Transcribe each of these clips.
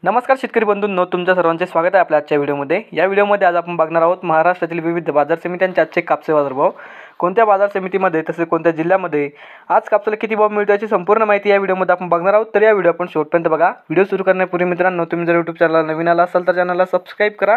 नमस्कार शेतकरी बंधूंनो, तुमच्या सर्वांचे स्वागत आहे आपल्या आजच्या व्हिडिओमध्ये। या व्हिडिओमध्ये आज आपण बघणार आहोत महाराष्ट्रातील विविध बाजार समित्यांचे आजचे कापसे बाजारभाव। कोणत्या बाजार समितीमध्ये तसेच कोणत्या जिल्ह्यामध्ये आज कापसाला किती भाव मिळतो याची संपूर्ण माहिती या व्हिडिओमध्ये आपण बघणार आहोत। तर या व्हिडिओ आपण शेवटपर्यंत बघा। व्हिडिओ सुरू करण्यापूर्वी मित्रांनो, तुम्ही जर YouTube चॅनलला नवीन आला असाल तर चॅनलला सबस्क्राइब करा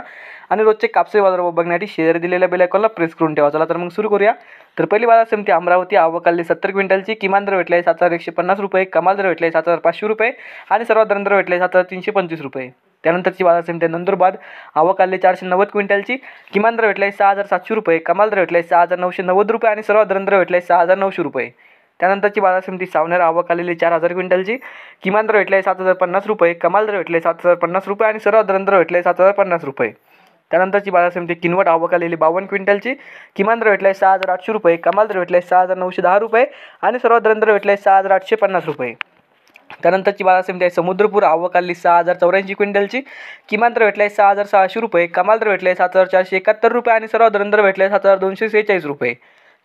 आणि रोजचे कापसे बाजारभाव बघण्यासाठी शेअर दिलेल्या बेल आयकॉनला प्रेस करून ठेवा। चला तर मग सुरू करूया। तर पहिली बाजार समिती अमरावती, आवक आलेली 70 क्विंटलची, किमान दर भेटला 7,150 रुपये, कमाल दर भेटला 7,500 रुपये आणि सर्वात दर भेटला 7,325 रुपये। त्यानंतरची बाजार समिती नंदुरबार, आवक आलेली 490 क्विंटलची, किमान दर भेटला 6,700 रुपये, कमाल दर भेटला 6,990 रुपये आणि सर्वात दर भेटला 6,900 रुपये। त्यानंतरची बाजार समिती सावनेर, आवक आलेली 4,000 क्विंटलची, किमान दर भेटला 7,050 रुपये, कमाल दर भेटला 7,050 रुपये आणि सर्वात दर भेटला 7,050 रुपये। त्यानंतरची बाजार समिती किनवट, आवक आलेली 52 क्विंटलची, किमान दर भेटला 6,800 रुपये, कमाल दर भेटला 6,910 रुपये आणि सर्वात दर भेटला 6,850 रुपये। त्यानंतरची बाजार समिती आहे समुद्रपूर, आवक आलेली 6,084 क्विंटलची, किमान दर भेटला 6,600 रुपये, कमाल दर भेटला 7,471 रुपये आणि सर्वात दर भेटला 7,246 रुपये।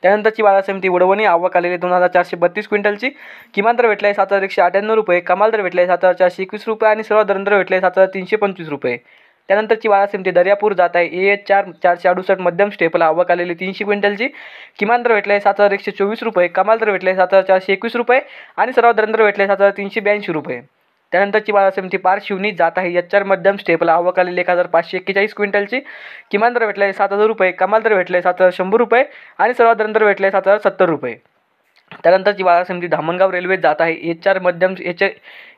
त्यानंतरची बाजार समिती वडवणी, आवक आलेली 2,432 क्विंटलची, किमान दर भेटला 7,198 रुपये, कमाल दर भेटला 7,421 रुपये आणि सर्वात दर भेटला 7,325 रुपये। त्यानंतरची बाजार समिती दर्यापूर जात आहे AH4 468 मध्यम स्टेपल, आवक आलेली 300 क्विंटलची, किमान दर भेटला 7,124 रुपये, कमाल दर भेटला 7,421 रुपये आणि सर्वात दर भेटला 7,382 रुपये। त्यानंतरची बाजार समिती पारशिवनी जात आहे HR मध्यम स्टेपल, आवक आलेली 1,541 क्विंटलची, किमान दर भेटला 7,000 रुपये, कमाल दर भेटला 7,100 रुपये आणि सर्वात दर भेटला 7,070 रुपये। त्यानंतरची बाजार समिती धामणगाव रेल्वे जात आहे HR मध्यम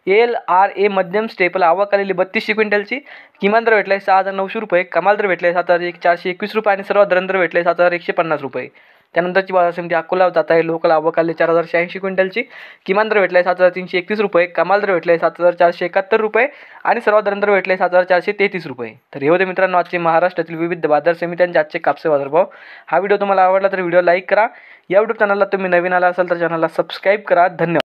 LRA मध्यम स्टेपल, आवक आलेली 32 क्विंटलची, किमान दर भेटला 6,900 रुपये, कमाल दर भेटला 7,421 रुपये आणि सर्वात दर भेटले 7,150 रुपये। त्यानंतरची बाजार समिती अकोला जात आहे लोकल, आवक आलेली 4,086 क्विंटलची, किमान दर भेटला 7,331 रुपये, कमाल दर भेटला 7,471 रुपये आणि सर्वात दर भेटले 7,433 रुपये। तर हे होते मित्रांनो आजचे महाराष्ट्रातील विविध बाजार समित्यांचे आजचे कापसे बाजारभाव। हा व्हिडिओ तुम्हाला आवडला तर व्हिडिओ लाईक करा। या YouTube चॅनलला तुम्ही नवीन आला असाल तर चॅनलला सबस्क्राइब करा। धन्यवाद।